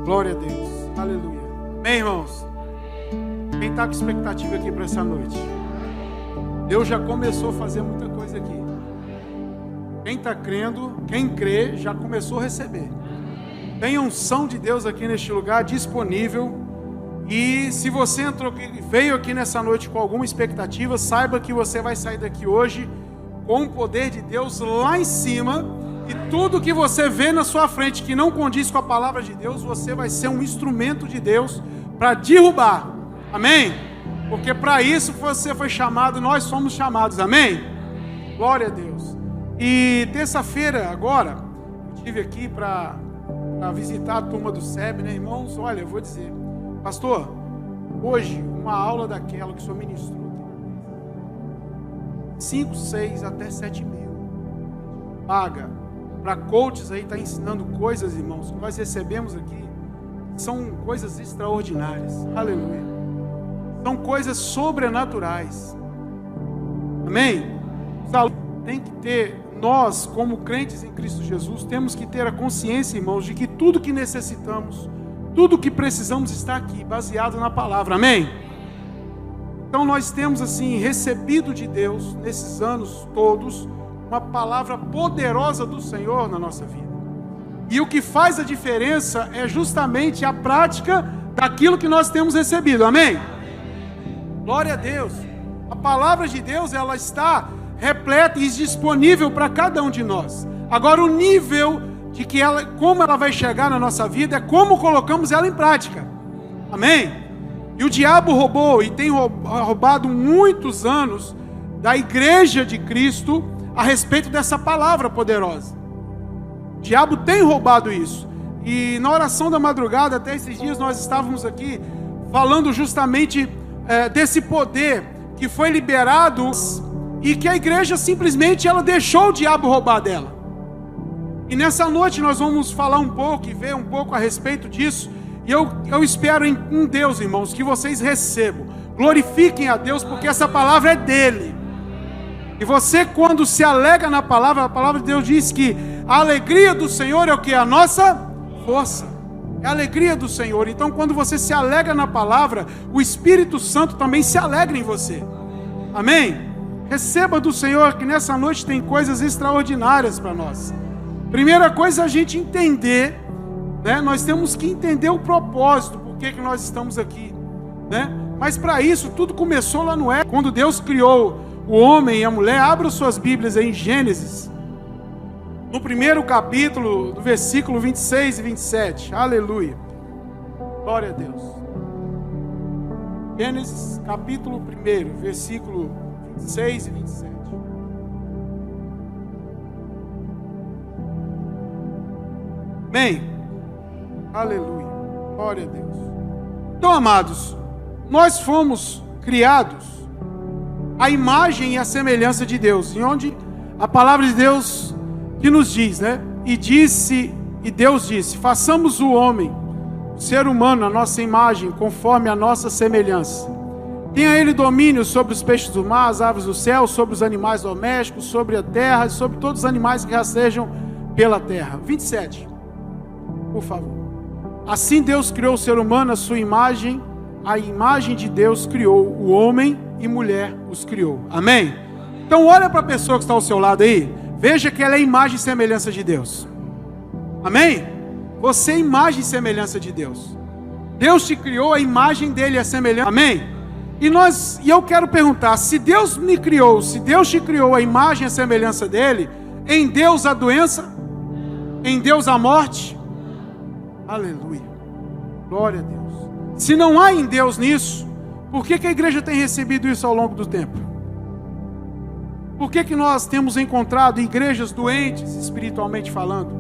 Glória a Deus. Aleluia. Bem, irmãos, quem está com expectativa aqui para essa noite? Deus já começou a fazer muita coisa aqui. Quem está crendo, quem crê, já começou a receber. Tem unção de Deus aqui neste lugar disponível. E se você veio aqui nessa noite com alguma expectativa, saiba que você vai sair daqui hoje com o poder de Deus lá em cima. E tudo que você vê na sua frente que não condiz com a palavra de Deus, você vai ser um instrumento de Deus para derrubar. Amém? Porque para isso você foi chamado, nós somos chamados. Amém? Glória a Deus. E terça-feira agora, eu estive aqui para visitar a turma do SEB, né, irmãos? Olha, eu vou dizer, pastor, hoje uma aula daquela que o senhor ministrou, 5, 6 até 7 mil, paga. Para coaches aí, está ensinando coisas, irmãos, que nós recebemos aqui, são coisas extraordinárias, aleluia, são coisas sobrenaturais, amém? Tem que ter, nós como crentes em Cristo Jesus, temos que ter a consciência, irmãos, de que tudo que necessitamos, tudo que precisamos está aqui, baseado na palavra, amém? Então nós temos assim, recebido de Deus, nesses anos todos, uma palavra poderosa do Senhor na nossa vida. E o que faz a diferença é justamente a prática daquilo que nós temos recebido. Amém? Glória a Deus. A palavra de Deus, ela está repleta e disponível para cada um de nós. Agora o nível de que ela, como ela vai chegar na nossa vida, é como colocamos ela em prática. Amém? E o diabo roubou e tem roubado muitos anos da igreja de Cristo a respeito dessa palavra poderosa. O diabo tem roubado isso. E na oração da madrugada, até esses dias, nós estávamos aqui falando justamente desse poder que foi liberado e que a igreja simplesmente ela deixou o diabo roubar dela. E nessa noite nós vamos falar um pouco e ver um pouco a respeito disso. E eu espero em Deus, irmãos, que vocês recebam, glorifiquem a Deus, porque essa palavra é dele. E você, quando se alegra na palavra, a palavra de Deus diz que a alegria do Senhor é o que? A nossa força. É a alegria do Senhor. Então, quando você se alegra na palavra, o Espírito Santo também se alegra em você. Amém? Receba do Senhor que nessa noite tem coisas extraordinárias para nós. Primeira coisa é a gente entender, né? Nós temos que entender o propósito, por que nós estamos aqui, né? Mas para isso, tudo começou lá no Éden, quando Deus criou o homem e a mulher. Abra suas Bíblias aí em Gênesis, no primeiro capítulo, do versículo 26 e 27. Aleluia. Glória a Deus. Gênesis, capítulo 1, versículo 26 e 27. Bem, aleluia. Glória a Deus. Então, amados, nós fomos criados a imagem e a semelhança de Deus, em onde a palavra de Deus que nos diz, né? E Deus disse, façamos o homem, o ser humano, a nossa imagem, conforme a nossa semelhança. Tenha ele domínio sobre os peixes do mar, as aves do céu, sobre os animais domésticos, sobre a terra, e sobre todos os animais que rastejam pela terra. 27, por favor. Assim Deus criou o ser humano, a sua imagem, a imagem de Deus criou o homem e mulher os criou. Amém? Então olha para a pessoa que está ao seu lado aí, veja que ela é imagem e semelhança de Deus. Amém? Você é imagem e semelhança de Deus. Deus te criou, a imagem dele é semelhança. Amém? E eu quero perguntar, se Deus me criou, se Deus te criou a imagem e a semelhança dele, em Deus a doença? Em Deus a morte? Aleluia. Glória a Deus. Se não há em Deus nisso, por que a igreja tem recebido isso ao longo do tempo? Por que nós temos encontrado igrejas doentes, espiritualmente falando?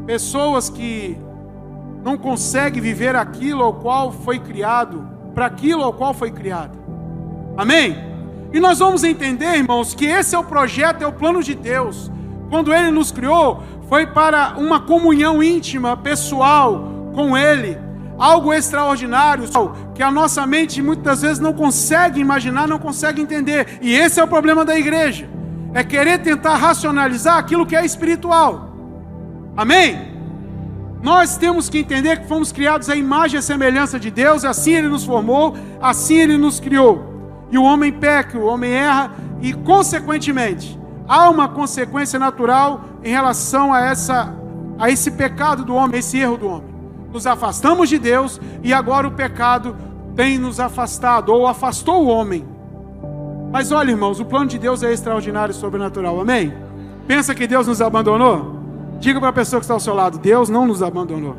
Pessoas que não conseguem viver aquilo ao qual foi criado, para aquilo ao qual foi criado. Amém? E nós vamos entender, irmãos, que esse é o projeto, é o plano de Deus. Quando Ele nos criou, foi para uma comunhão íntima, pessoal, com Ele. Algo extraordinário, que a nossa mente muitas vezes não consegue imaginar, não consegue entender. E esse é o problema da igreja. é querer tentar racionalizar aquilo que é espiritual. Amém? Nós temos que entender que fomos criados à imagem e à semelhança de Deus, assim Ele nos formou, assim Ele nos criou. E o homem peca, o homem erra, e consequentemente, há uma consequência natural em relação a esse pecado do homem, esse erro do homem. Nos afastamos de Deus e agora o pecado tem nos afastado, ou afastou o homem. Mas olha, irmãos, o plano de Deus é extraordinário e sobrenatural, amém? Pensa que Deus nos abandonou? Diga para a pessoa que está ao seu lado, Deus não nos abandonou.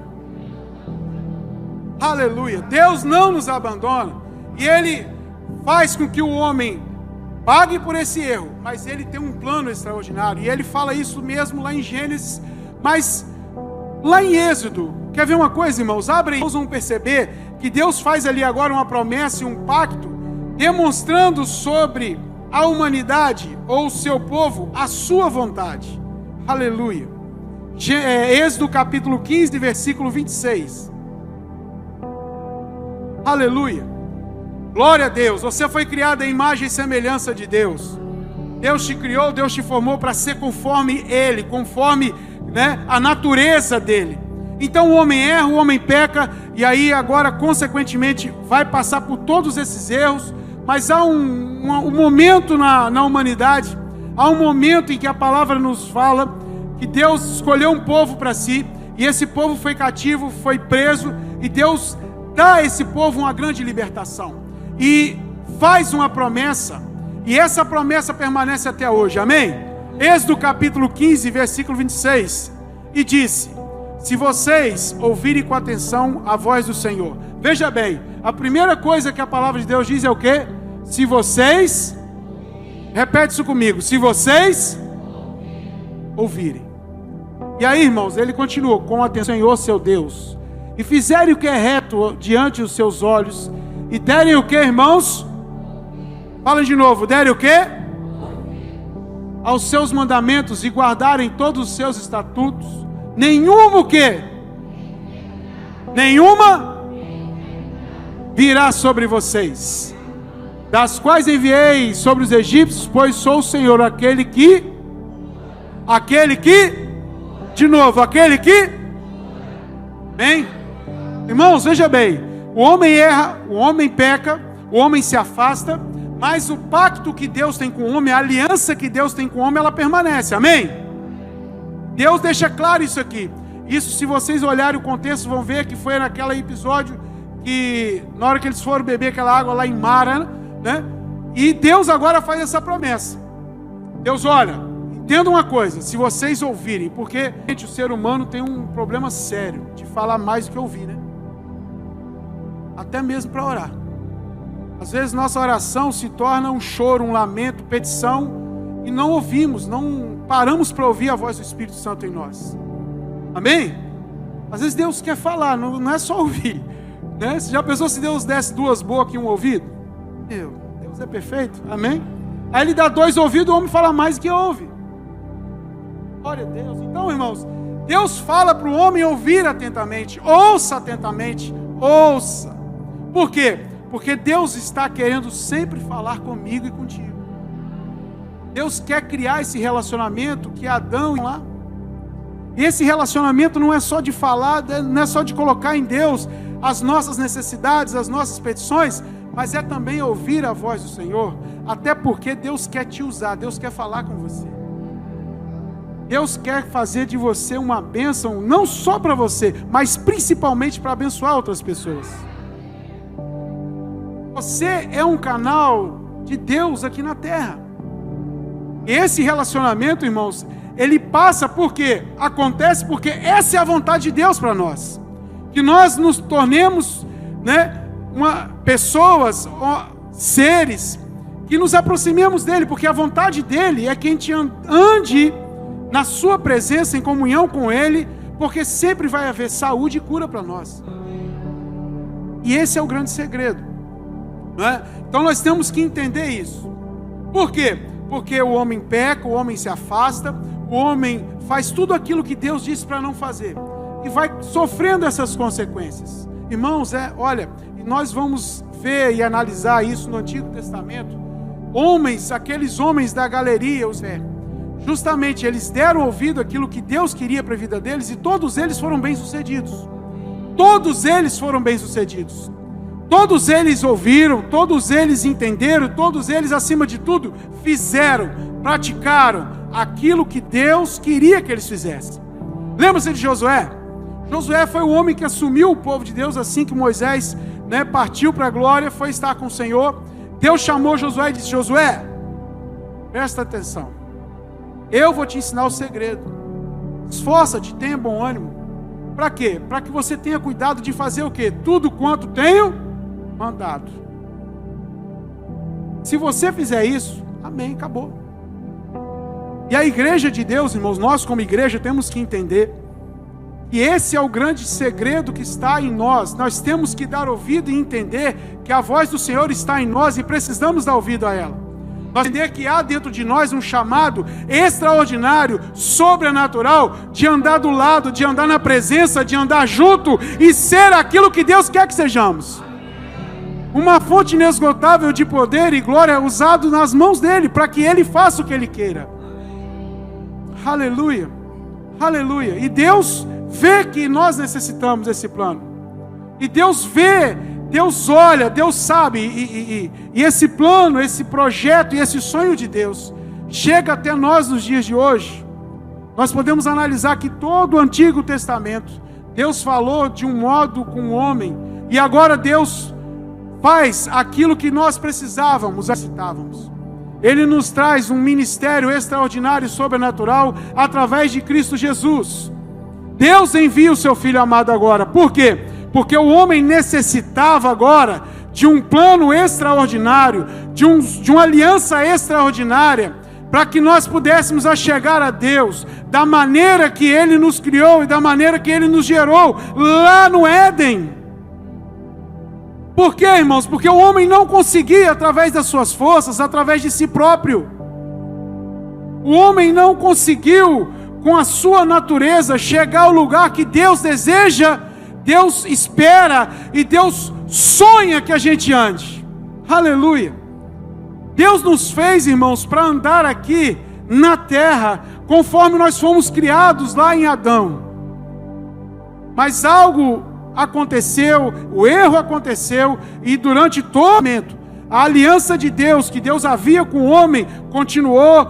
Aleluia, Deus não nos abandona. E Ele faz com que o homem pague por esse erro, mas Ele tem um plano extraordinário. E Ele fala isso mesmo lá em Gênesis, mas lá em Êxodo. Quer ver uma coisa, irmãos? Abrem, irmãos, vão perceber que Deus faz ali agora uma promessa e um pacto, demonstrando sobre a humanidade, ou o seu povo, a sua vontade. Aleluia. Êxodo capítulo 15, versículo 26. Aleluia. Glória a Deus. Você foi criado à imagem e semelhança de Deus. Deus te criou, Deus te formou para ser conforme Ele, conforme, a natureza dEle. Então o homem erra, o homem peca, e aí agora consequentemente vai passar por todos esses erros. Mas há um momento na humanidade, há um momento em que a palavra nos fala que Deus escolheu um povo para si, e esse povo foi cativo, foi preso, e Deus dá a esse povo uma grande libertação, e faz uma promessa, e essa promessa permanece até hoje, amém? Êxodo capítulo 15, versículo 26, e disse: se vocês ouvirem com atenção a voz do Senhor. Veja bem, a primeira coisa que a palavra de Deus diz é o quê? Se vocês, repete isso comigo, se vocês ouvirem. E aí, irmãos, ele continua: com atenção, Senhor seu Deus, e fizerem o que é reto diante dos seus olhos, e derem o que, irmãos? Falem de novo, derem o que? Aos seus mandamentos, e guardarem todos os seus estatutos, nenhuma o que? Nenhuma virá sobre vocês, das quais enviei sobre os egípcios, pois sou o Senhor, aquele que, de novo, aquele que, bem, irmãos, veja bem, o homem erra, o homem peca, o homem se afasta, mas o pacto que Deus tem com o homem, a aliança que Deus tem com o homem, ela permanece, amém? Deus deixa claro isso aqui. Isso, se vocês olharem o contexto, vão ver que foi naquele episódio que, na hora que eles foram beber aquela água lá em Mara, e Deus agora faz essa promessa. Deus, olha, entenda uma coisa, se vocês ouvirem, porque, gente, o ser humano tem um problema sério de falar mais do que ouvir, até mesmo para orar. Às vezes nossa oração se torna um choro, um lamento, petição, e não ouvimos, não paramos para ouvir a voz do Espírito Santo em nós. Amém? Às vezes Deus quer falar, não é só ouvir, Você já pensou se Deus desse duas bocas e um ouvido? Deus é perfeito, amém? Aí Ele dá dois ouvidos, o homem fala mais do que ouve. Glória a Deus. Então, irmãos, Deus fala para o homem ouvir atentamente, ouça atentamente, ouça. Por quê? Porque Deus está querendo sempre falar comigo e contigo. Deus quer criar esse relacionamento que Adão lá. E esse relacionamento não é só de falar, não é só de colocar em Deus as nossas necessidades, as nossas petições, mas é também ouvir a voz do Senhor, até porque Deus quer te usar, Deus quer falar com você. Deus quer fazer de você uma bênção, não só para você, mas principalmente para abençoar outras pessoas. Você é um canal de Deus aqui na terra. E esse relacionamento, irmãos, ele passa porque acontece porque essa é a vontade de Deus para nós. Que nós nos tornemos, pessoas, seres, que nos aproximemos dele, porque a vontade dele é que a gente ande na sua presença, em comunhão com ele, porque sempre vai haver saúde e cura para nós. E esse é o grande segredo. Então nós temos que entender isso. Por quê? Porque o homem peca, o homem se afasta, o homem faz tudo aquilo que Deus disse para não fazer, e vai sofrendo essas consequências. Irmãos, olha, nós vamos ver e analisar isso no Antigo Testamento, aqueles homens da galeria, justamente eles deram ouvido àquilo que Deus queria para a vida deles, e todos eles foram bem-sucedidos. Todos eles foram bem-sucedidos. Todos eles ouviram, todos eles entenderam, todos eles, acima de tudo, fizeram, praticaram aquilo que Deus queria que eles fizessem. Lembra-se de Josué? Josué foi o homem que assumiu o povo de Deus assim que Moisés, partiu para a glória, foi estar com o Senhor. Deus chamou Josué e disse: Josué, presta atenção, eu vou te ensinar o segredo. Esforça-te, tenha bom ânimo. Para quê? Para que você tenha cuidado de fazer o quê? Tudo quanto tenho mandado. Se você fizer isso, amém, acabou. E a igreja de Deus, irmãos, nós como igreja temos que entender que esse é o grande segredo que está em nós. Nós temos que dar ouvido e entender que a voz do Senhor está em nós e precisamos dar ouvido a ela. Nós entender que há dentro de nós um chamado extraordinário, sobrenatural, de andar do lado, de andar na presença, de andar junto e ser aquilo que Deus quer que sejamos. Uma fonte inesgotável de poder e glória usado nas mãos dele, para que ele faça o que ele queira. Aleluia, aleluia. E Deus vê que nós necessitamos desse plano. E Deus vê, Deus olha, Deus sabe. E esse plano, esse projeto e esse sonho de Deus chega até nós nos dias de hoje. Nós podemos analisar que todo o Antigo Testamento, Deus falou de um modo com o homem. E agora Deus faz aquilo que nós precisávamos, necessitávamos. Ele nos traz um ministério extraordinário e sobrenatural através de Cristo Jesus. Deus envia o seu Filho amado agora. Por quê? Porque o homem necessitava agora de um plano extraordinário, de uma aliança extraordinária, para que nós pudéssemos chegar a Deus da maneira que Ele nos criou e da maneira que Ele nos gerou lá no Éden. Por quê, irmãos? Porque o homem não conseguia, através das suas forças, através de si próprio. O homem não conseguiu, com a sua natureza, chegar ao lugar que Deus deseja, Deus espera e Deus sonha que a gente ande. Aleluia. Deus nos fez, irmãos, para andar aqui na terra, conforme nós fomos criados lá em Adão. Mas algo aconteceu, o erro aconteceu, e durante todo o momento, a aliança de Deus, que Deus havia com o homem, continuou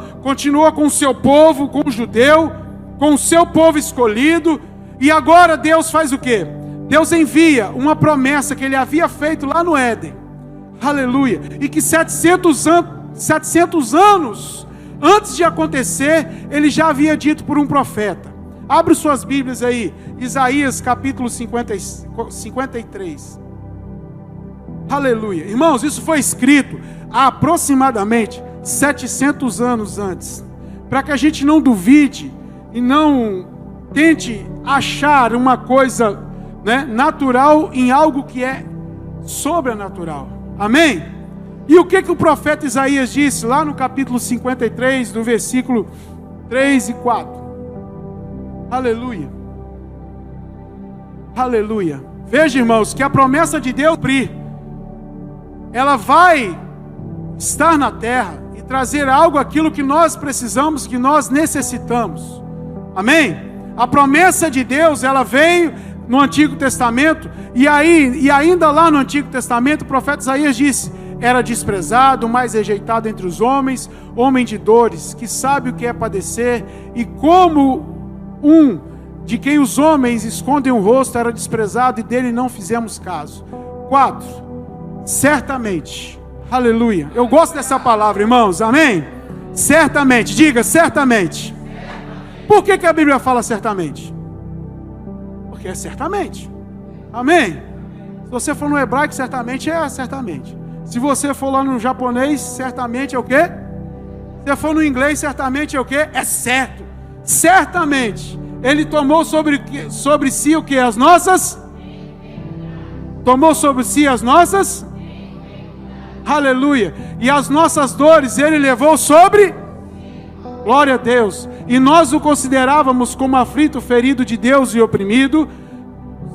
com o seu povo, com o judeu, com o seu povo escolhido. E agora Deus faz o quê? Deus envia uma promessa que Ele havia feito lá no Éden. Aleluia. E que 700 anos antes de acontecer, Ele já havia dito por um profeta. Abre suas Bíblias aí, Isaías capítulo 53. Aleluia. Irmãos, isso foi escrito há aproximadamente 700 anos antes. Para que a gente não duvide e não tente achar uma coisa, natural em algo que é sobrenatural. Amém? E o que o profeta Isaías disse lá no capítulo 53, do versículo 3 e 4? Aleluia. Aleluia. Veja, irmãos, que a promessa de Deus ela vai estar na terra e trazer algo, aquilo que nós precisamos, que nós necessitamos. Amém? A promessa de Deus, ela veio no Antigo Testamento, e ainda lá no Antigo Testamento, o profeta Isaías disse: era desprezado, mais rejeitado entre os homens, homem de dores, que sabe o que é padecer, e como de quem os homens escondem o rosto, era desprezado, e dele não fizemos caso. 4. Certamente. Aleluia. Eu gosto dessa palavra, irmãos. Amém? Certamente. Diga, certamente. Por que a Bíblia fala certamente? Porque é certamente. Amém? Se você for no hebraico, certamente é certamente. Se você for lá no japonês, certamente é o quê? Se você for no inglês, certamente é o quê? É certo. Certamente. Ele tomou sobre si o que? As nossas? Tomou sobre si as nossas? Aleluia. E as nossas dores Ele levou sobre? Glória a Deus. E nós o considerávamos como aflito, ferido de Deus e oprimido.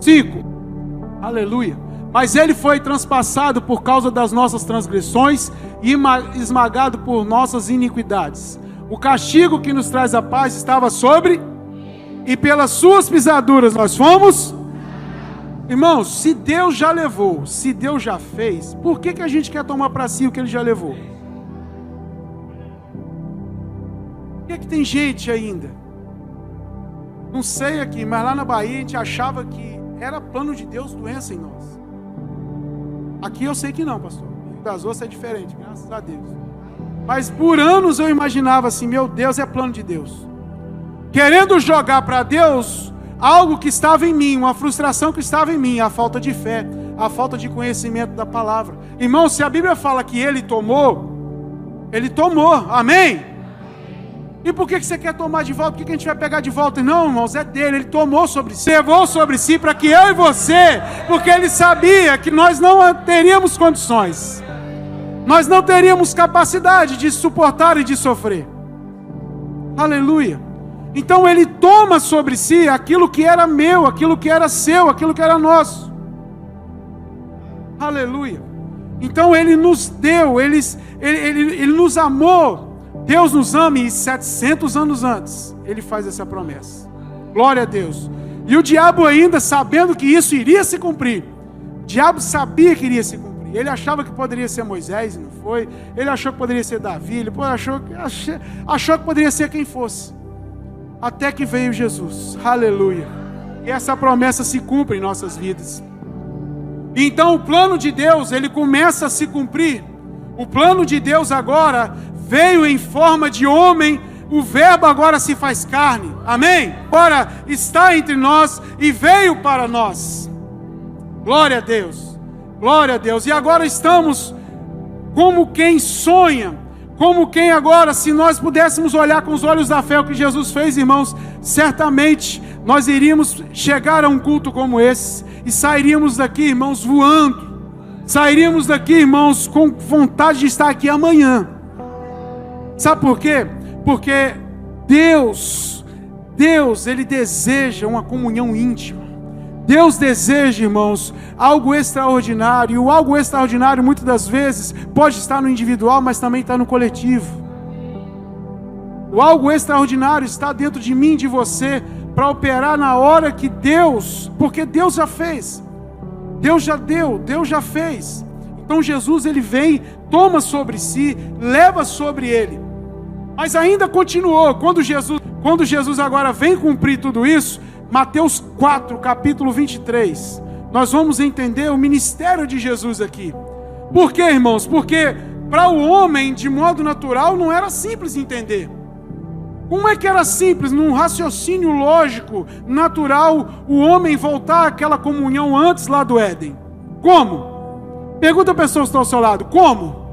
5. Aleluia. Mas ele foi transpassado por causa das nossas transgressões e esmagado por nossas iniquidades. O castigo que nos traz a paz estava sobre, e pelas suas pisaduras nós fomos. Irmãos, se Deus já levou, se Deus já fez, por que a gente quer tomar para si o que Ele já levou? Por que tem gente ainda? Não sei aqui, mas lá na Bahia a gente achava que era plano de Deus doença em nós. Aqui eu sei que não, pastor. Rio das Ostras é diferente, graças a Deus. Mas por anos eu imaginava assim, meu Deus, é plano de Deus. Querendo jogar para Deus algo que estava em mim, uma frustração que estava em mim, a falta de fé, a falta de conhecimento da palavra. Irmão, se a Bíblia fala que Ele tomou, amém? E por que você quer tomar de volta? Por que a gente vai pegar de volta? Não, irmãos, é dele, Ele tomou sobre si, levou sobre si para que eu e você, porque Ele sabia que nós não teríamos condições, nós não teríamos capacidade de suportar e de sofrer. Aleluia. Então Ele toma sobre si aquilo que era meu, aquilo que era seu, aquilo que era nosso. Aleluia. Então Ele nos deu, Ele nos amou. Deus nos ama e 700 anos antes Ele faz essa promessa. Glória a Deus. E o diabo ainda, sabendo que isso iria se cumprir, o diabo sabia que iria se cumprir. Ele achava que poderia ser Moisés e não foi. Ele achou que poderia ser Davi. Ele achou que poderia ser quem fosse. Até que veio Jesus. Aleluia. E essa promessa se cumpre em nossas vidas. Então o plano de Deus, ele começa a se cumprir. O plano de Deus agora veio em forma de homem, o verbo agora se faz carne, amém? Agora está entre nós e veio para nós. Glória a Deus, glória a Deus. E agora estamos como quem sonha, como quem agora, se nós pudéssemos olhar com os olhos da fé o que Jesus fez, irmãos, certamente nós iríamos chegar a um culto como esse e sairíamos daqui, irmãos, voando. Sairíamos daqui, irmãos, com vontade de estar aqui amanhã. Sabe por quê? Porque Deus, Ele deseja uma comunhão íntima. Deus deseja, irmãos, algo extraordinário. E o algo extraordinário, muitas das vezes, pode estar no individual, mas também está no coletivo. O algo extraordinário está dentro de mim e de você, para operar na hora que Deus, porque Deus já fez. Deus já deu, Deus já fez. Então Jesus, Ele vem, toma sobre si, leva sobre Ele. Mas ainda continuou, quando Jesus agora vem cumprir tudo isso, Mateus 4, capítulo 23, nós vamos entender o ministério de Jesus aqui. Por quê, irmãos? Porque para o homem, de modo natural, não era simples entender. Como é que era simples, num raciocínio lógico, natural, o homem voltar àquela comunhão antes lá do Éden? Como? Pergunta a pessoa que está ao seu lado, como?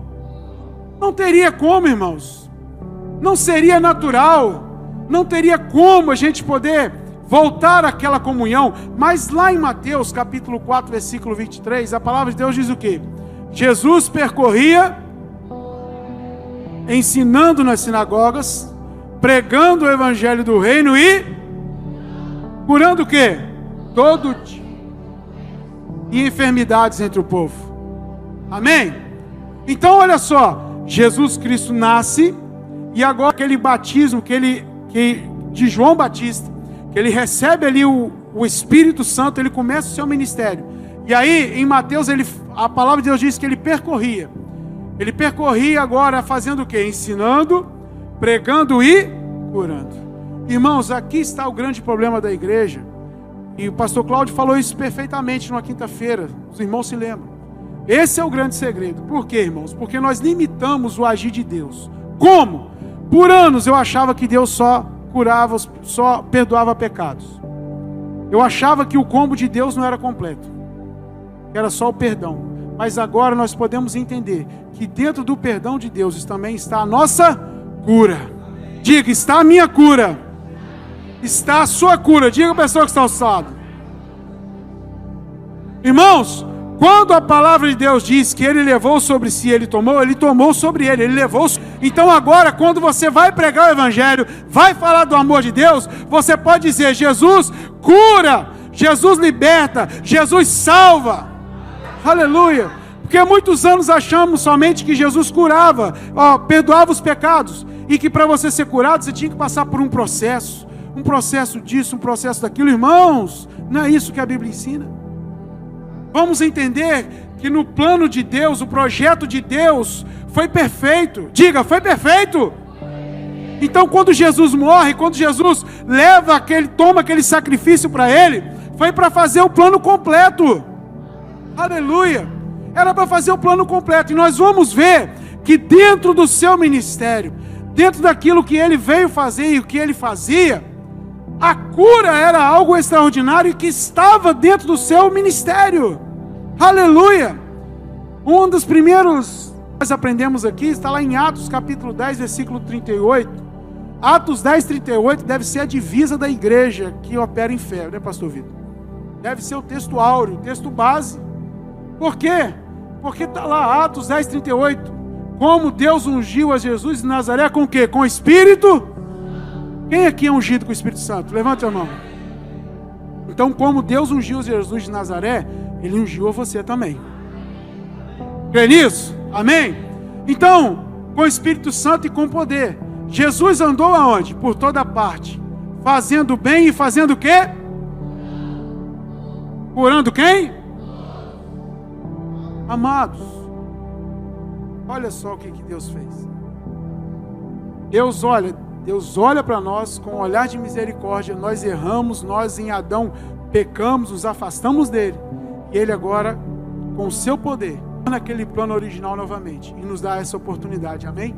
Não teria como, irmãos. Não seria natural, não teria como a gente poder voltar àquela comunhão. Mas lá em Mateus capítulo 4, versículo 23, a palavra de Deus diz o quê? Jesus percorria, ensinando nas sinagogas, pregando o evangelho do reino e curando o quê? Todo dia. E enfermidades entre o povo. Amém? Então olha só, Jesus Cristo nasce, e agora aquele batismo de João Batista, que ele recebe ali o Espírito Santo, ele começa o seu ministério. E aí em Mateus, a palavra de Deus diz que ele percorria. Ele percorria agora fazendo o quê? Ensinando, pregando e curando. Irmãos, aqui está o grande problema da igreja. E o pastor Cláudio falou isso perfeitamente numa quinta-feira. Os irmãos se lembram. Esse é o grande segredo. Por quê, irmãos? Porque nós limitamos o agir de Deus. Como? Por anos eu achava que Deus só curava, só perdoava pecados. Eu achava que o combo de Deus não era completo, que era só o perdão. Mas agora nós podemos entender que dentro do perdão de Deus também está a nossa cura. Diga, está a minha cura. Está a sua cura. Diga a pessoa que está ao seu lado. Irmãos, quando a palavra de Deus diz que Ele levou sobre si, Ele tomou sobre Ele levou. Então agora, quando você vai pregar o Evangelho, vai falar do amor de Deus, você pode dizer, Jesus cura, Jesus liberta, Jesus salva. Aleluia. Porque há muitos anos achamos somente que Jesus curava, perdoava os pecados, e que para você ser curado, você tinha que passar por um processo disso, um processo daquilo. Irmãos, não é isso que a Bíblia ensina. Vamos entender que no plano de Deus, o projeto de Deus foi perfeito. Diga, foi perfeito. Então quando Jesus morre, quando Jesus toma aquele sacrifício para ele, foi para fazer o plano completo. Aleluia. Era para fazer o plano completo. E nós vamos ver que dentro do seu ministério, dentro daquilo que ele veio fazer e o que ele fazia, a cura era algo extraordinário que estava dentro do seu ministério. Aleluia. Um dos primeiros que nós aprendemos aqui está lá em Atos capítulo 10, versículo 38. Atos 10, 38 deve ser a divisa da igreja que opera em fé, né, pastor Vitor? Deve ser o texto áureo, o texto base. Por quê? Porque está lá, Atos 10, 38. Como Deus ungiu a Jesus de Nazaré com o quê? Com o Espírito? Quem aqui é ungido com o Espírito Santo? Levante a mão. Então, como Deus ungiu Jesus de Nazaré, Ele ungiu a você também. Crê nisso? Amém? Então, com o Espírito Santo e com poder. Jesus andou aonde? Por toda parte. Fazendo bem e fazendo o quê? Curando quem? Amados, olha só o que Deus fez. Deus olha para nós com um olhar de misericórdia. Nós erramos, nós em Adão pecamos, nos afastamos dele. E ele agora, com o seu poder, naquele plano original novamente e nos dá essa oportunidade. Amém?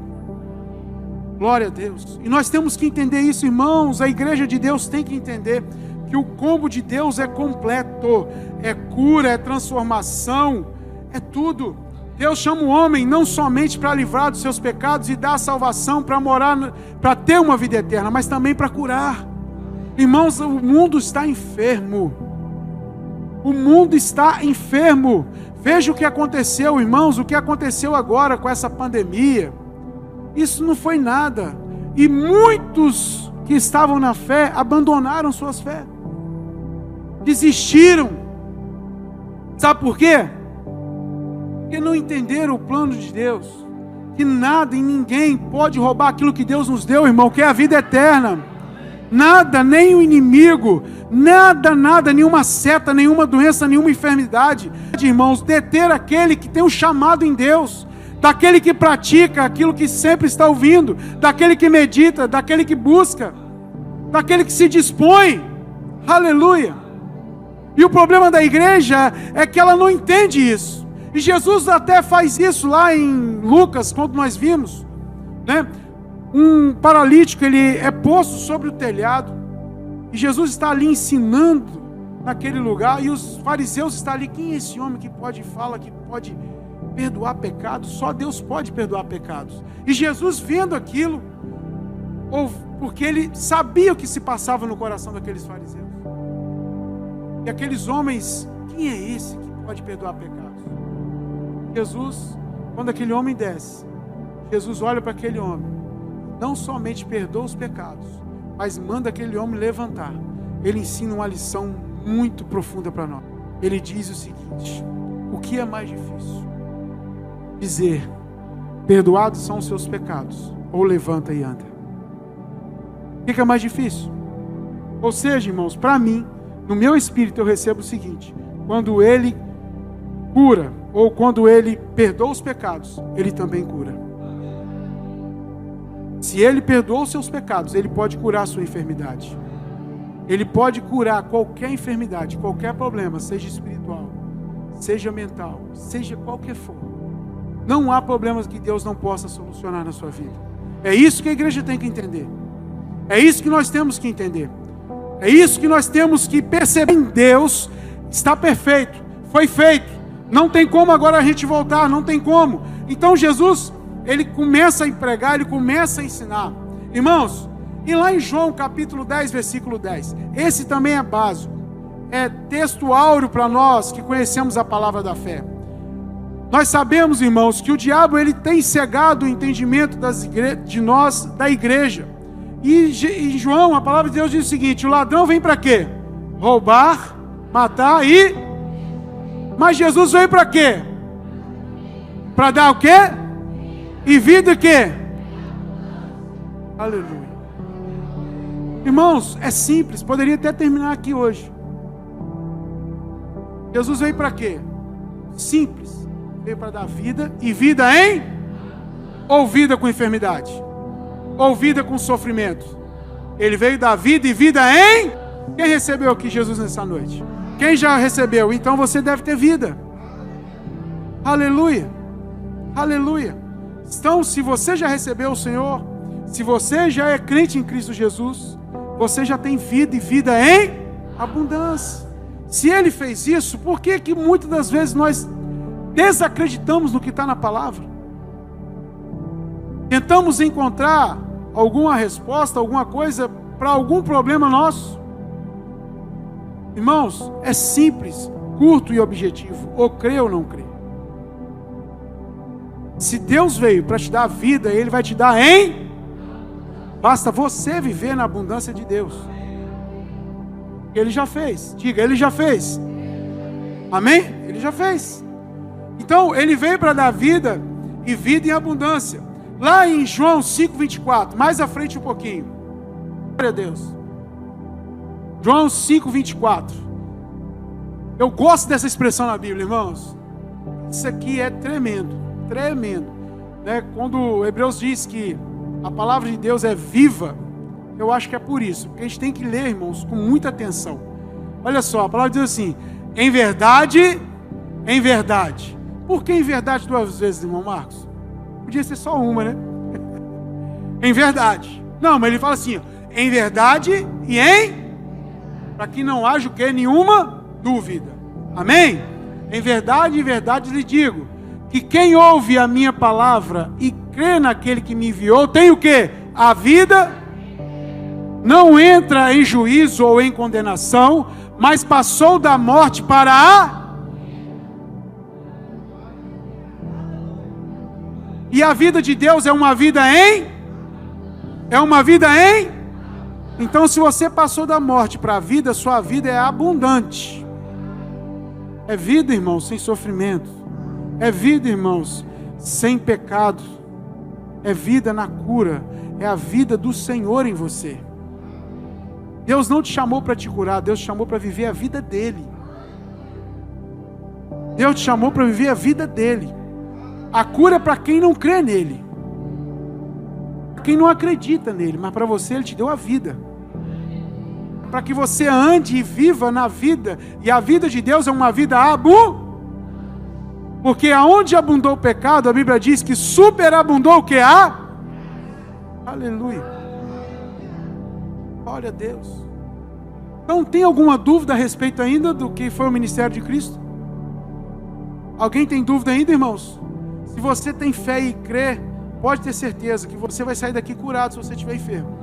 Glória a Deus. E nós temos que entender isso, irmãos. A igreja de Deus tem que entender que o combo de Deus é completo. É cura, é transformação, é tudo. Deus chama o homem não somente para livrar dos seus pecados e dar a salvação, para morar, para ter uma vida eterna, mas também para curar. Irmãos, o mundo está enfermo. O mundo está enfermo. Veja o que aconteceu, irmãos, o que aconteceu agora com essa pandemia. Isso não foi nada. E muitos que estavam na fé abandonaram suas fés. Desistiram. Sabe por quê? Porque não entenderam o plano de Deus. Que nada e ninguém pode roubar aquilo que Deus nos deu, irmão, que é a vida eterna. Nada, nem o inimigo, nada, nenhuma seta, nenhuma doença, nenhuma enfermidade. Irmãos, deter aquele que tem um chamado em Deus, daquele que pratica aquilo que sempre está ouvindo, daquele que medita, daquele que busca, daquele que se dispõe. Aleluia. E o problema da igreja é que ela não entende isso. E Jesus até faz isso lá em Lucas, quando nós vimos, né? Um paralítico, ele é posto sobre o telhado, e Jesus está ali ensinando naquele lugar, e os fariseus estão ali. Quem é esse homem que fala que pode perdoar pecados? Só Deus pode perdoar pecados. E Jesus, vendo aquilo, porque ele sabia o que se passava no coração daqueles fariseus, e aqueles homens, quem é esse que pode perdoar pecados? Jesus, quando aquele homem desce, Jesus olha para aquele homem, não somente perdoa os pecados, mas manda aquele homem levantar. Ele ensina uma lição muito profunda para nós. Ele diz o seguinte: o que é mais difícil? Dizer, perdoados são os seus pecados, ou levanta e anda? O que é mais difícil? Ou seja, irmãos, para mim, no meu espírito eu recebo o seguinte: quando ele cura, ou quando ele perdoa os pecados, ele também cura. Se ele perdoou os seus pecados, ele pode curar a sua enfermidade. Ele pode curar qualquer enfermidade, qualquer problema, seja espiritual, seja mental, seja qualquer for. Não há problemas que Deus não possa solucionar na sua vida. É isso que a igreja tem que entender. É isso que nós temos que entender. É isso que nós temos que perceber. Em Deus está perfeito, foi feito. Não tem como agora a gente voltar, não tem como. Então Jesus, ele começa a pregar, ele começa a ensinar. Irmãos, e lá em João capítulo 10, versículo 10, esse também é básico, é texto áureo para nós que conhecemos a palavra da fé. Nós sabemos, irmãos, que o diabo ele tem cegado o entendimento de nós, da igreja. E em João, a palavra de Deus diz o seguinte: o ladrão vem para quê? Roubar, matar e... Mas Jesus veio para quê? Para dar o quê? E vida o quê? Aleluia. Irmãos, é simples, poderia até terminar aqui hoje. Jesus veio para quê? Simples. Veio para dar vida, e vida em? Ou vida com enfermidade? Ou vida com sofrimento? Ele veio dar vida e vida em? Quem recebeu aqui Jesus nessa noite? Quem já recebeu? Então você deve ter vida. Aleluia. Aleluia. Então, se você já recebeu o Senhor, se você já é crente em Cristo Jesus, você já tem vida e vida em abundância. Se Ele fez isso, por que que muitas das vezes nós desacreditamos no que está na palavra? Tentamos encontrar alguma resposta, alguma coisa para algum problema nosso. Irmãos, é simples, curto e objetivo. Ou crê ou não crê. Se Deus veio para te dar vida, Ele vai te dar em... Basta você viver na abundância de Deus. Ele já fez. Diga, Ele já fez. Amém? Ele já fez. Então, Ele veio para dar vida e vida em abundância. Lá em João 5:24, mais à frente um pouquinho. Glória a Deus. João 5:24. Eu gosto dessa expressão na Bíblia, irmãos. Isso aqui é tremendo, tremendo. Né? Quando o Hebreus diz que a palavra de Deus é viva, eu acho que é por isso. Porque a gente tem que ler, irmãos, com muita atenção. Olha só, a palavra diz assim: em verdade, em verdade. Por que em verdade duas vezes, irmão Marcos? Podia ser só uma, né? Em verdade. Não, mas ele fala assim: em verdade e em... Para que não haja o que? Nenhuma dúvida. Amém? Em verdade lhe digo, que quem ouve a minha palavra e crê naquele que me enviou, tem o que? A vida, não entra em juízo ou em condenação, mas passou da morte para a... E a vida de Deus é uma vida em? É uma vida em? Então, se você passou da morte para a vida, sua vida é abundante. É vida, irmãos, sem sofrimento. É vida, irmãos, sem pecado. É vida na cura. É a vida do Senhor em você. Deus não te chamou para te curar, Deus te chamou para viver a vida dele. Deus te chamou para viver a vida dele. A cura é para quem não crê nele, para quem não acredita nele, mas para você Ele te deu a vida, para que você ande e viva na vida. E a vida de Deus é uma vida porque aonde abundou o pecado, a Bíblia diz que superabundou o que há. Aleluia. Glória a Deus. Então, tem alguma dúvida a respeito ainda do que foi o ministério de Cristo? Alguém tem dúvida ainda, irmãos? Se você tem fé e crê, pode ter certeza que você vai sair daqui curado se você estiver enfermo.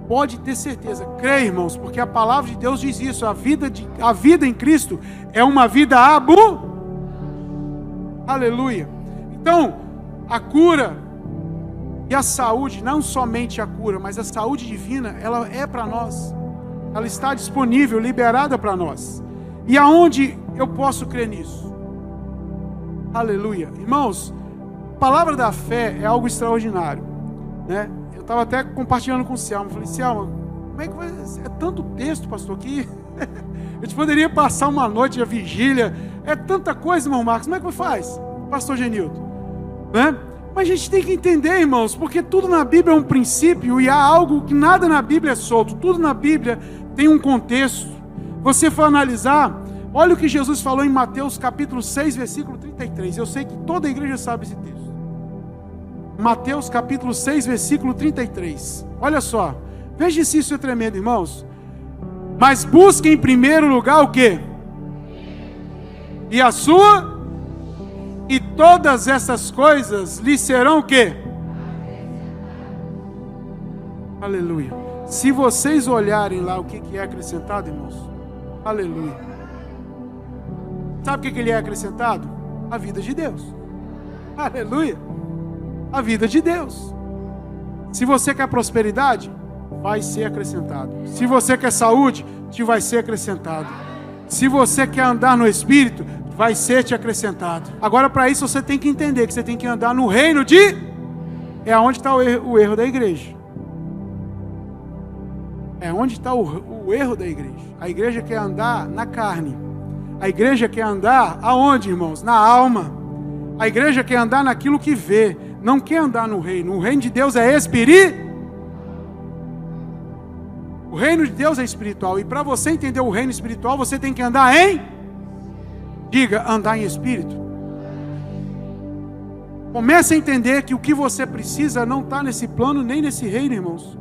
Pode ter certeza. Crê, irmãos, porque a palavra de Deus diz isso. A vida em Cristo é uma vida Aleluia. Então, a cura e a saúde, não somente a cura, mas a saúde divina, ela é para nós. Ela está disponível, liberada para nós. E aonde eu posso crer nisso? Aleluia. Irmãos, a palavra da fé é algo extraordinário, né? Eu estava até compartilhando com o Selma. Falei: Selma, como é que vai... É tanto texto, pastor, que a gente poderia passar uma noite de vigília. É tanta coisa, irmão Marcos. Como é que faz, pastor Genilton? Né? Mas a gente tem que entender, irmãos, porque tudo na Bíblia é um princípio e há algo que nada na Bíblia é solto. Tudo na Bíblia tem um contexto. Você for analisar, olha o que Jesus falou em Mateus capítulo 6, versículo 33. Eu sei que toda a igreja sabe esse texto. Mateus capítulo 6, versículo 33. Olha só, veja se isso é tremendo, irmãos. Mas busque em primeiro lugar o quê? E a sua... E todas essas coisas lhe serão o quê? Aleluia. Se vocês olharem lá o que é acrescentado, irmãos, aleluia. Sabe o que lhe é acrescentado? A vida de Deus. Aleluia. A vida de Deus. Se você quer prosperidade, vai ser acrescentado. Se você quer saúde, te vai ser acrescentado. Se você quer andar no Espírito, vai ser te acrescentado. Agora, para isso, você tem que entender que você tem que andar no reino de... É onde está o erro da igreja. É onde está o erro da igreja. A igreja quer andar na carne. A igreja quer andar aonde, irmãos? Na alma. A igreja quer andar naquilo que vê. Não quer andar no reino. O reino de Deus é espiritual. O reino de Deus é espiritual. E para você entender o reino espiritual, você tem que andar em... Diga, andar em espírito. Comece a entender que o que você precisa não está nesse plano nem nesse reino, irmãos.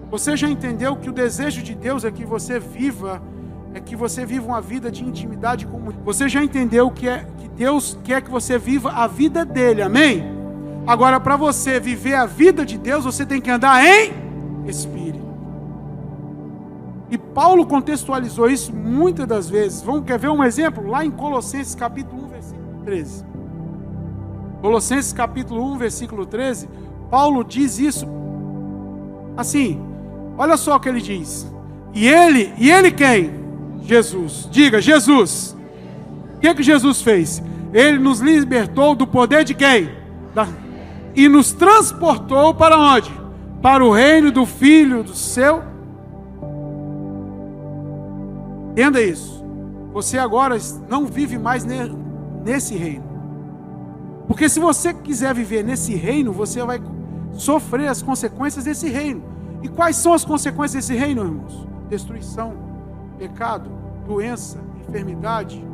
Você já entendeu que o desejo de Deus é que você viva uma vida de intimidade com Ele. Você já entendeu que Deus quer que você viva a vida dele, amém? Agora, para você viver a vida de Deus, você tem que andar em espírito. E Paulo contextualizou isso muitas das vezes. Quer ver um exemplo? Lá em Colossenses capítulo 1, versículo 13. Colossenses capítulo 1, versículo 13. Paulo diz isso assim. Olha só o que ele diz. E ele quem? Jesus. Diga, Jesus. O que Jesus fez? Ele nos libertou do poder de quem? E nos transportou para onde? Para o reino do Filho do seu. Entenda isso. Você agora não vive mais nesse reino. Porque se você quiser viver nesse reino, você vai sofrer as consequências desse reino. E quais são as consequências desse reino, irmãos? Destruição, pecado, doença, enfermidade.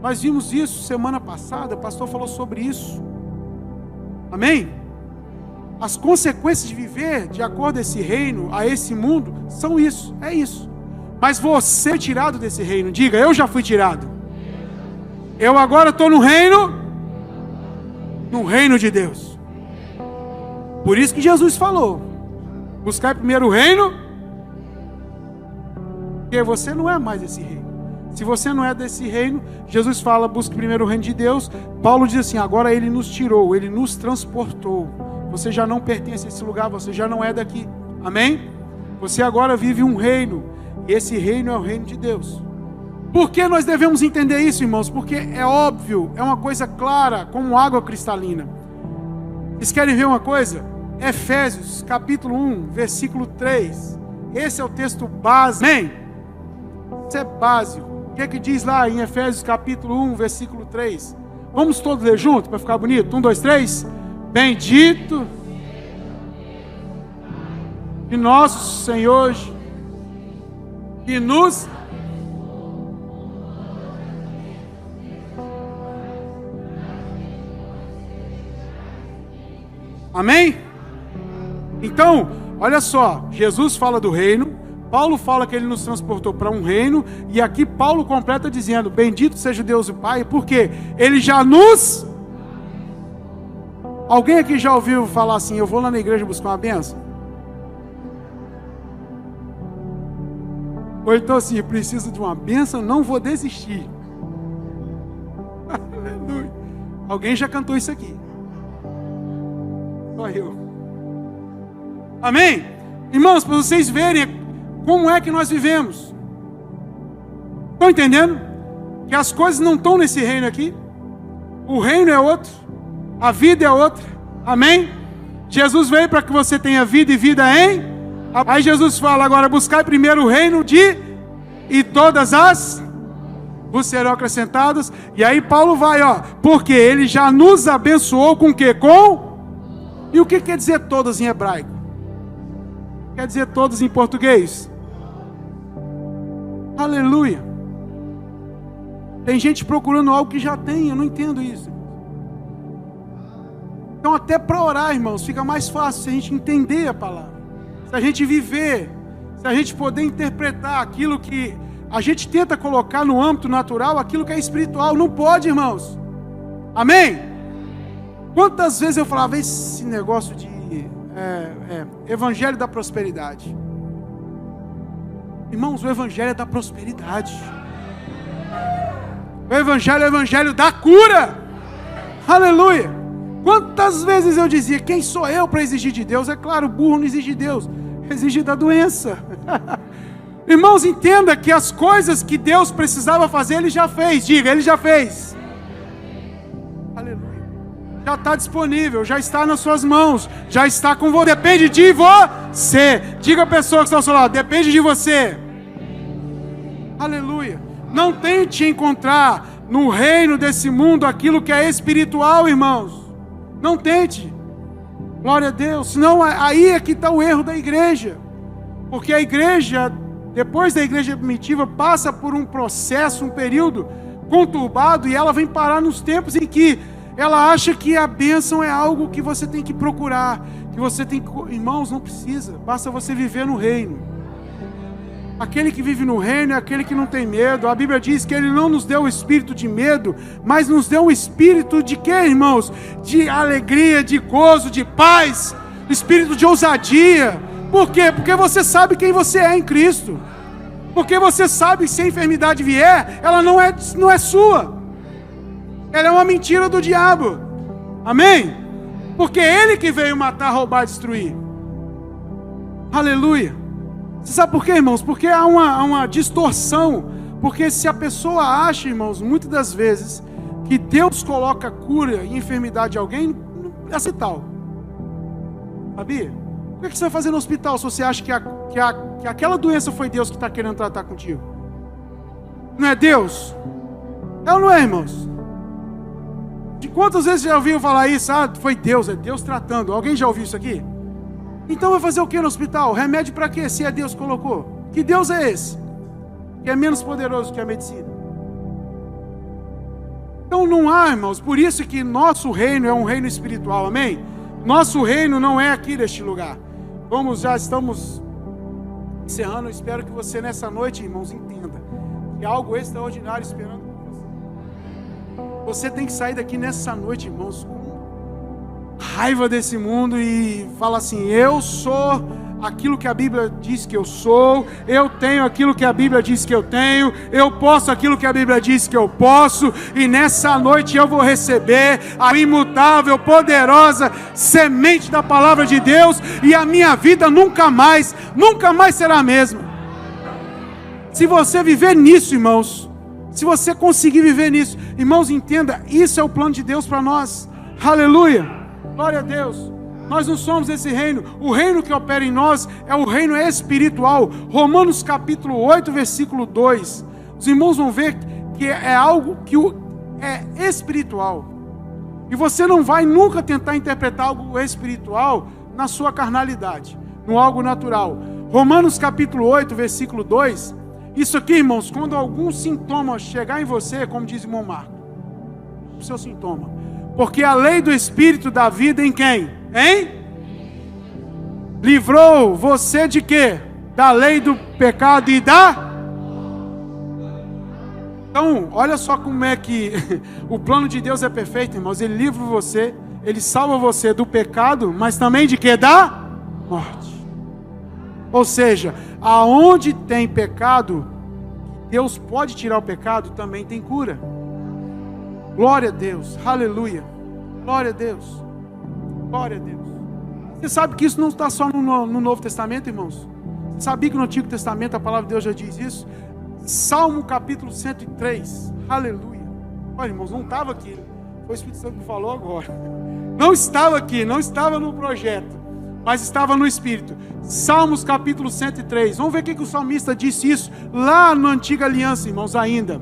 Nós vimos isso semana passada, o pastor falou sobre isso. Amém? As consequências de viver de acordo a esse reino, a esse mundo, são isso, é isso. Mas você é tirado desse reino. Diga, eu já fui tirado. Eu agora estou no reino de Deus. Por isso que Jesus falou, buscar primeiro o reino, porque você não é mais esse reino. Se você não é desse reino, Jesus fala, busque primeiro o reino de Deus. Paulo diz assim, agora Ele nos tirou, Ele nos transportou. Você já não pertence a esse lugar, você já não é daqui. Amém? Você agora vive um reino, e esse reino é o reino de Deus. Por que nós devemos entender isso, irmãos? Porque é óbvio, é uma coisa clara, como água cristalina. Vocês querem ver uma coisa? Efésios, capítulo 1, versículo 3. Esse é o texto básico. Amém? Isso é básico. O que diz lá em Efésios, capítulo 1, versículo 3? Vamos todos ler junto, para ficar bonito? 1, 2, 3. Bendito de nosso Senhor, que nos... Amém? Então, olha só, Jesus fala do reino, Paulo fala que Ele nos transportou para um reino, e aqui Paulo completa dizendo, bendito seja Deus o Pai, porque Ele já nos... Alguém aqui já ouviu falar assim, eu vou lá na igreja buscar uma bênção? Ou então assim, preciso de uma bênção, não vou desistir. Aleluia. Alguém já cantou isso aqui? Só eu. Amém? Irmãos, para vocês verem como é que nós vivemos. Estão entendendo? Que as coisas não estão nesse reino aqui. O reino é outro. A vida é outra. Amém? Jesus veio para que você tenha vida e vida em... Aí Jesus fala agora, buscai primeiro o reino de... E todas as... vos serão acrescentadas. E aí Paulo vai, porque Ele já nos abençoou com o quê? Com... E o que quer dizer todas em hebraico? Quer dizer todas em português? Aleluia. Tem gente procurando algo que já tem, eu não entendo isso. Então até para orar, irmãos, fica mais fácil se a gente entender a palavra. Se a gente viver, se a gente poder interpretar aquilo que a gente tenta colocar no âmbito natural, aquilo que é espiritual. Não pode, irmãos. Amém? Quantas vezes eu falava esse negócio de evangelho da prosperidade? Irmãos, o evangelho é da prosperidade. O evangelho é o evangelho da cura. Aleluia. Quantas vezes eu dizia, quem sou eu para exigir de Deus? É claro, o burro não exige de Deus, exige da doença. Irmãos, entenda que as coisas que Deus precisava fazer, Ele já fez. Diga, Ele já fez. Aleluia. Já está disponível, já está nas suas mãos, já está com você. Depende de você. Diga a pessoa que está ao seu lado, depende de você. Aleluia. Não tente encontrar no reino desse mundo aquilo que é espiritual, irmãos. Não tente. Glória a Deus. Senão aí é que está o erro da igreja. Porque a igreja, depois da igreja primitiva, passa por um processo, um período conturbado, e ela vem parar nos tempos em que ela acha que a bênção é algo que você tem que procurar, que você tem que... Irmãos, não precisa, basta você viver no reino. Aquele que vive no reino é aquele que não tem medo. A Bíblia diz que Ele não nos deu o espírito de medo, mas nos deu o espírito de quê, irmãos? De alegria, de gozo, de paz, espírito de ousadia. Por quê? Porque você sabe quem você é em Cristo. Porque você sabe que se a enfermidade vier, ela não é sua. Ela é uma mentira do diabo. Amém? Porque é Ele que veio matar, roubar, destruir. Aleluia. Você sabe por quê, irmãos? Porque há uma distorção. Porque se a pessoa acha, irmãos, muitas das vezes, que Deus coloca cura e enfermidade em alguém, é hospital. Sabia? O que você vai fazer no hospital se você acha que aquela doença foi Deus que está querendo tratar contigo? Não é Deus? É ou não é, irmãos? De quantas vezes já ouviu falar isso? Ah, foi Deus, é Deus tratando. Alguém já ouviu isso aqui? Então vai fazer o que no hospital? Remédio para quê, se é Deus que colocou? Que Deus é esse? Que é menos poderoso que a medicina. Então não há, irmãos, por isso que nosso reino é um reino espiritual, amém? Nosso reino não é aqui neste lugar. Já estamos encerrando, eu espero que você nessa noite, irmãos, entenda que há algo extraordinário esperando por você. Você tem que sair daqui nessa noite, irmãos, com raiva desse mundo e falar assim: eu sou aquilo que a Bíblia diz que eu sou, eu tenho aquilo que a Bíblia diz que eu tenho, eu posso aquilo que a Bíblia diz que eu posso, e nessa noite eu vou receber a imutável, poderosa semente da palavra de Deus, e a minha vida nunca mais será a mesma. Se você viver nisso, irmãos, se você conseguir viver nisso, irmãos, entenda, isso é o plano de Deus para nós. Aleluia, glória a Deus. Nós não somos esse reino. O reino que opera em nós é o reino espiritual. Romanos capítulo 8, versículo 2. Os irmãos vão ver que é algo que é espiritual. E você não vai nunca tentar interpretar algo espiritual na sua carnalidade, no algo natural. Romanos capítulo 8, versículo 2. Isso aqui, irmãos, quando algum sintoma chegar em você, como diz o irmão Marco, o seu sintoma. Porque a lei do Espírito da vida em quem? Hein? Livrou você de quê? Da lei do pecado e da... Então, olha só como é que o plano de Deus é perfeito, irmãos. Ele livra você, Ele salva você do pecado, mas também de quê? Da morte. Ou seja, aonde tem pecado, Deus pode tirar o pecado, também tem cura. Glória a Deus, aleluia, glória a Deus, glória a Deus. Você sabe que isso não está só no Novo Testamento, irmãos? Você sabia que no Antigo Testamento a palavra de Deus já diz isso? Salmo capítulo 103, aleluia. Olha, irmãos, não estava aqui, foi o Espírito Santo que falou agora. Não estava aqui, não estava no projeto, mas estava no Espírito. Salmos capítulo 103, vamos ver o que o salmista disse isso lá na Antiga Aliança, irmãos, ainda.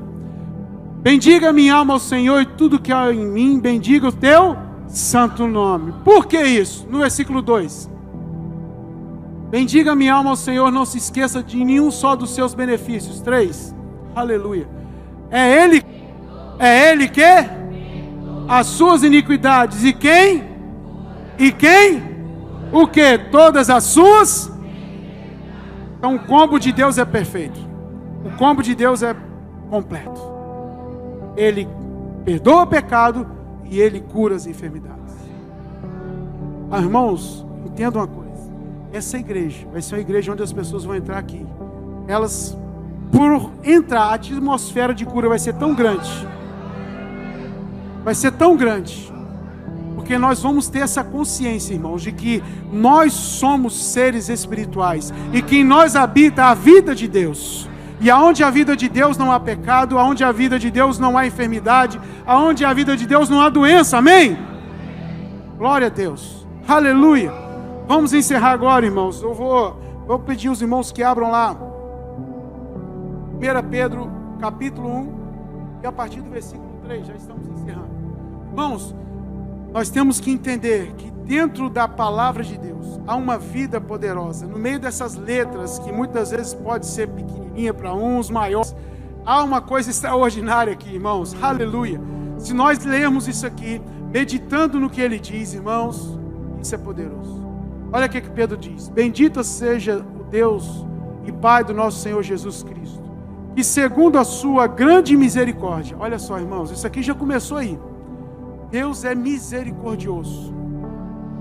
Bendiga minha alma ao Senhor e tudo que há em mim, bendiga o teu santo nome. Por que isso? No versículo 2. Bendiga minha alma ao Senhor, não se esqueça de nenhum só dos seus benefícios. 3. Aleluia. É Ele que? As suas iniquidades. E quem? E quem? O que? Todas as suas? Então o combo de Deus é perfeito. O combo de Deus é completo. Ele perdoa o pecado e Ele cura as enfermidades. Irmãos, entendam uma coisa. Essa igreja vai ser uma igreja onde as pessoas vão entrar aqui. Elas, por entrar, a atmosfera de cura vai ser tão grande. Vai ser tão grande. Porque Porque nós vamos ter essa consciência, irmãos, de que nós somos seres espirituais e que em nós habita a vida de Deus. E aonde a vida de Deus não há pecado, aonde a vida de Deus não há enfermidade, aonde a vida de Deus não há doença, amém? Glória a Deus, aleluia. Vamos encerrar agora, irmãos. Eu vou pedir aos irmãos que abram lá 1 Pedro, capítulo 1, e a partir do versículo 3, já estamos encerrando. Irmãos, nós temos que entender que dentro da palavra de Deus há uma vida poderosa. No meio dessas letras, que muitas vezes pode ser pequenininha para uns, maiores, há uma coisa extraordinária aqui, irmãos, aleluia. Se nós lermos isso aqui, meditando no que ele diz, irmãos, isso é poderoso. Olha o que Pedro diz: bendito seja o Deus e Pai do nosso Senhor Jesus Cristo, que segundo a sua grande misericórdia, olha só, irmãos, isso aqui já começou aí. Deus é misericordioso,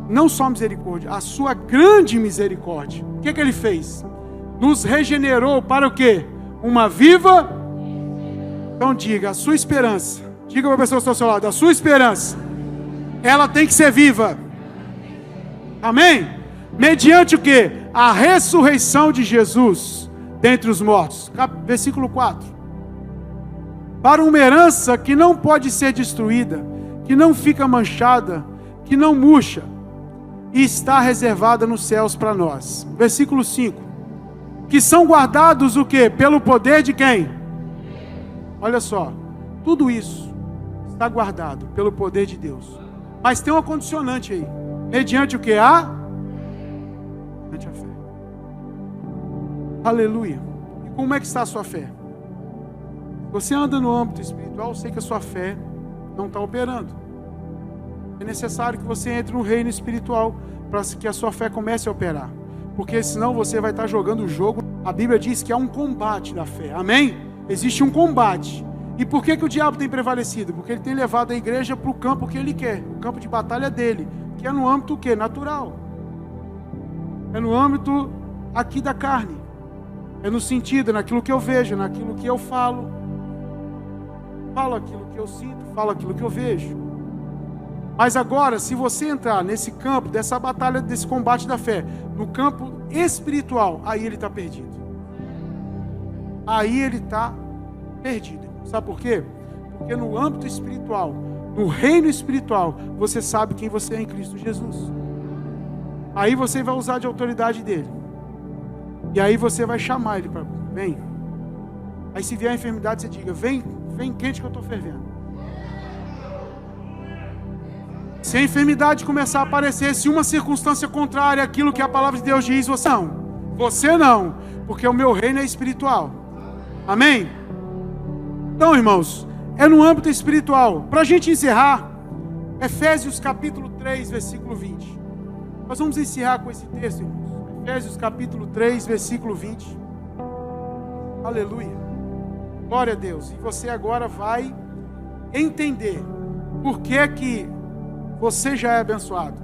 não só misericórdia, a sua grande misericórdia. O que ele fez? Nos regenerou para o quê? Uma viva. Então diga, a sua esperança, diga para a pessoa que está ao seu lado, a sua esperança, ela tem que ser viva, amém? Mediante o quê? A ressurreição de Jesus dentre os mortos. Versículo 4. Para uma herança que não pode ser destruída, que não fica manchada, que não murcha, e está reservada nos céus para nós. Versículo 5. Que são guardados o quê? Pelo poder de quem? Olha só, tudo isso está guardado pelo poder de Deus. Mas tem uma condicionante aí. Mediante o quê? Mediante a fé. Aleluia. E como é que está a sua fé? Você anda no âmbito espiritual, eu sei que a sua fé não está operando. É necessário que você entre no reino espiritual para que a sua fé comece a operar. Porque senão você vai estar jogando o jogo. A Bíblia diz que há um combate da fé. Amém? Existe um combate. E por que o diabo tem prevalecido? Porque ele tem levado a igreja para o campo que ele quer. O campo de batalha dele. Que é no âmbito o quê? Natural. É no âmbito aqui da carne. É no sentido, naquilo que eu vejo, naquilo que eu falo. Falo aquilo que eu sinto, falo aquilo que eu vejo. Mas agora, se você entrar nesse campo, dessa batalha, desse combate da fé, no campo espiritual, aí ele está perdido. Aí ele está perdido. Sabe por quê? Porque no âmbito espiritual, no reino espiritual, você sabe quem você é em Cristo Jesus. Aí você vai usar de autoridade dele. E aí você vai chamar ele para, vem. Aí se vier a enfermidade, você diga, vem quente que eu estou fervendo. Se a enfermidade começar a aparecer, se uma circunstância contrária àquilo que a palavra de Deus diz, você não, porque o meu reino é espiritual. Amém? Então, irmãos, é no âmbito espiritual. Para a gente encerrar, Efésios capítulo 3, versículo 20. Nós vamos encerrar com esse texto, irmãos. Efésios capítulo 3, versículo 20. Aleluia. Glória a Deus. E você agora vai entender por que que você já é abençoado.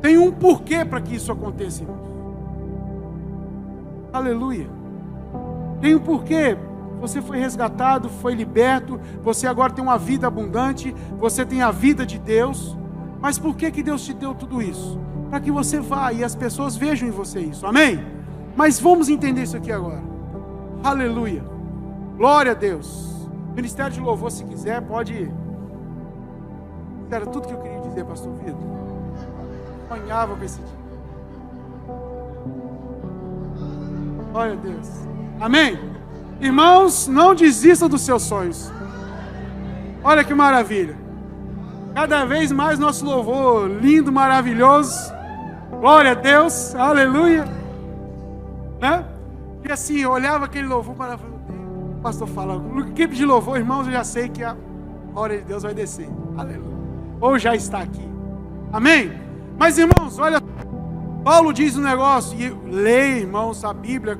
Tem um porquê para que isso aconteça, irmãos. Aleluia. Tem um porquê. Você foi resgatado, foi liberto. Você agora tem uma vida abundante. Você tem a vida de Deus. Mas por que que Deus te deu tudo isso? Para que você vá e as pessoas vejam em você isso. Amém? Mas vamos entender isso aqui agora. Aleluia. Glória a Deus. Ministério de Louvor, se quiser, pode ir. Era tudo que eu queria dizer, pastor Vitor. Sonhava com esse dia. Glória a Deus. Amém? Irmãos, não desista dos seus sonhos. Olha que maravilha. Cada vez mais nosso louvor lindo, maravilhoso. Glória a Deus. Aleluia. Né? E assim, eu olhava aquele louvor para o pastor fala, no equipe de louvor, irmãos, eu já sei que a glória de Deus vai descer. Aleluia. Ou já está aqui. Amém? Mas irmãos, olha, Paulo diz um negócio, e leia, irmãos, a Bíblia,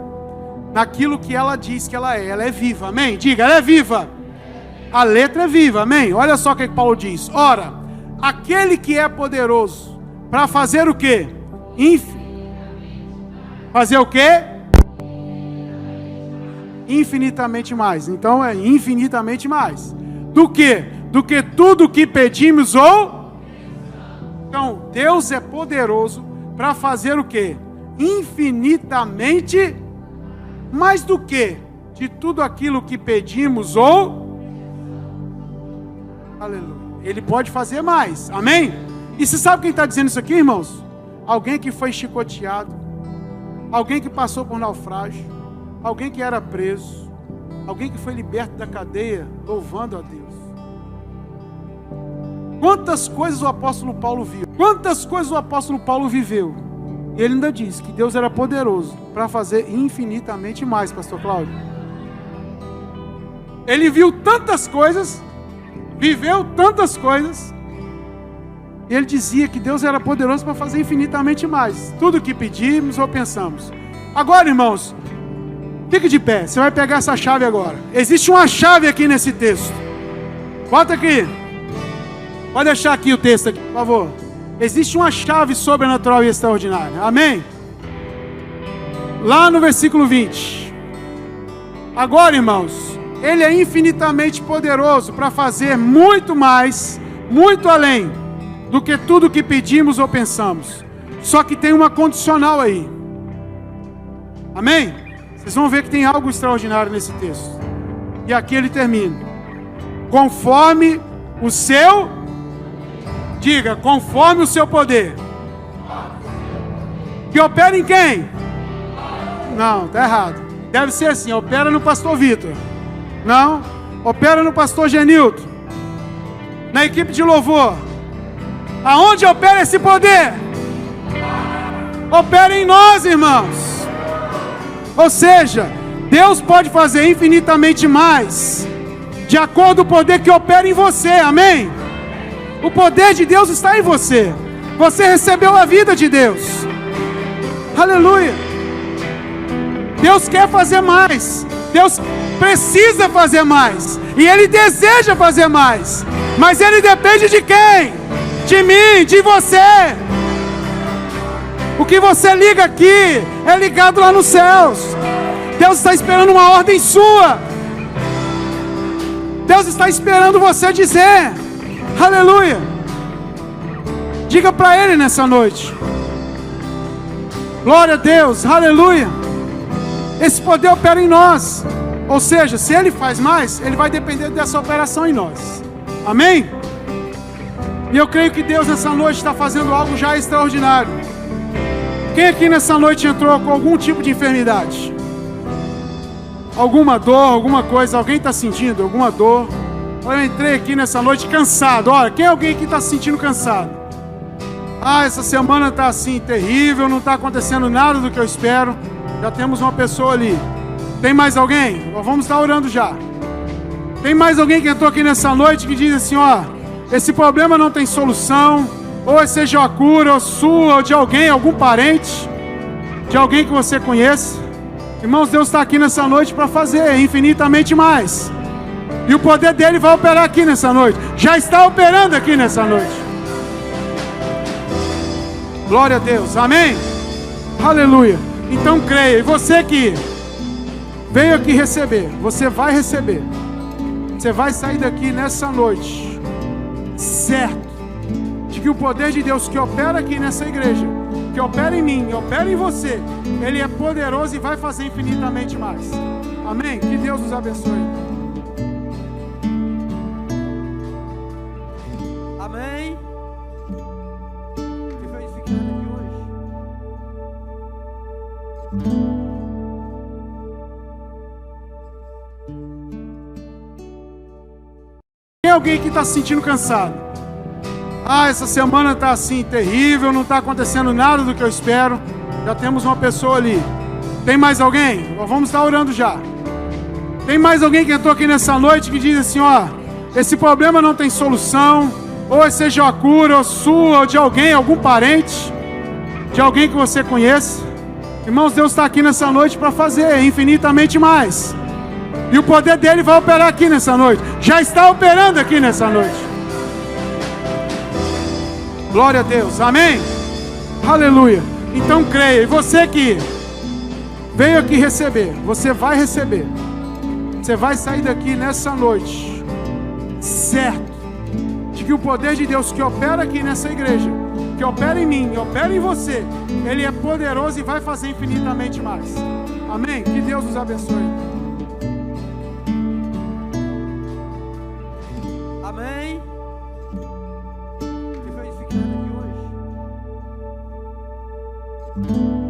naquilo que ela diz que ela é viva, amém? Diga, ela é viva. A letra é viva, amém? Olha só o que Paulo diz. Ora, aquele que é poderoso para fazer o quê? Fazer o quê? Infinitamente mais. Então é infinitamente mais. Do que? Do que tudo que pedimos ou... Então, Deus é poderoso para fazer o quê? Infinitamente mais do que de tudo aquilo que pedimos ou... Aleluia. Ele pode fazer mais. Amém? E você sabe quem está dizendo isso aqui, irmãos? Alguém que foi chicoteado, alguém que passou por naufrágio, alguém que era preso, alguém que foi liberto da cadeia, louvando a Deus. Quantas coisas o apóstolo Paulo viu? Quantas coisas o apóstolo Paulo viveu? E ele ainda disse que Deus era poderoso para fazer infinitamente mais, pastor Cláudio. Ele viu tantas coisas, viveu tantas coisas, e ele dizia que Deus era poderoso para fazer infinitamente mais. Tudo que pedimos ou pensamos. Agora, irmãos, fique de pé. Você vai pegar essa chave agora. Existe uma chave aqui nesse texto. Bota aqui. Pode deixar aqui o texto aqui, por favor. Existe uma chave sobrenatural e extraordinária. Amém? Lá no versículo 20. Agora, irmãos, Ele é infinitamente poderoso para fazer muito mais, muito além do que tudo que pedimos ou pensamos. Só que tem uma condicional aí. Amém? Vocês vão ver que tem algo extraordinário nesse texto. E aqui ele termina. Conforme o seu... Diga, conforme o seu poder. Que opera em quem? Não, está errado. Deve ser assim, opera no pastor Vitor. Não, opera no pastor Genilton. Na equipe de louvor. Aonde opera esse poder? Opera em nós, irmãos. Ou seja, Deus pode fazer infinitamente mais, de acordo com o poder que opera em você, amém? O poder de Deus está em você. Você recebeu a vida de Deus. Aleluia. Deus quer fazer mais. Deus precisa fazer mais. E Ele deseja fazer mais. Mas Ele depende de quem? De mim, de você. O que você liga aqui é ligado lá nos céus. Deus está esperando uma ordem sua. Deus está esperando você dizer: aleluia. Diga para Ele nessa noite. Glória a Deus, aleluia. Esse poder opera em nós. Ou seja, se Ele faz mais, Ele vai depender dessa operação em nós. Amém? E eu creio que Deus nessa noite está fazendo algo já extraordinário. Quem aqui nessa noite entrou com algum tipo de enfermidade? Alguma dor, alguma coisa? Alguém está sentindo alguma dor? Eu entrei aqui nessa noite cansado. Olha, quem é alguém que está se sentindo cansado? Essa semana está assim, terrível, não está acontecendo nada do que eu espero. Já temos uma pessoa ali. Tem mais alguém? Vamos estar orando já. Tem mais alguém que entrou aqui nessa noite que diz assim, ó, esse problema não tem solução, ou seja a cura, ou sua, ou de alguém, algum parente, de alguém que você conhece. Irmãos, Deus está aqui nessa noite para fazer infinitamente mais. E o poder dele vai operar aqui nessa noite. Já está operando aqui nessa noite. Glória a Deus, amém? Aleluia. Então creia, e você que veio aqui receber, você vai receber. Você vai sair daqui nessa noite certo de que o poder de Deus que opera aqui nessa igreja, que opera em mim, opera em você, Ele é poderoso e vai fazer infinitamente mais. Amém? Que Deus nos abençoe. Amém. Quem foi edificado aqui hoje? Tem alguém que está se sentindo cansado? Essa semana está assim, terrível, não está acontecendo nada do que eu espero. Já temos uma pessoa ali. Tem mais alguém? Vamos estar orando já. Tem mais alguém que entrou aqui nessa noite que diz assim, ó, esse problema não tem solução, ou seja a cura, ou sua, ou de alguém, algum parente, de alguém que você conhece. Irmãos, Deus está aqui nessa noite para fazer infinitamente mais. E o poder dele vai operar aqui nessa noite. Já está operando aqui nessa noite. Glória a Deus, amém? Aleluia. Então creia, e você que veio aqui receber, você vai receber. Você vai sair daqui nessa noite certo de que o poder de Deus que opera aqui nessa igreja, que opera em mim e opera em você, Ele é poderoso e vai fazer infinitamente mais. Amém? Que Deus nos abençoe. Amém. Quem foi edificado aqui hoje?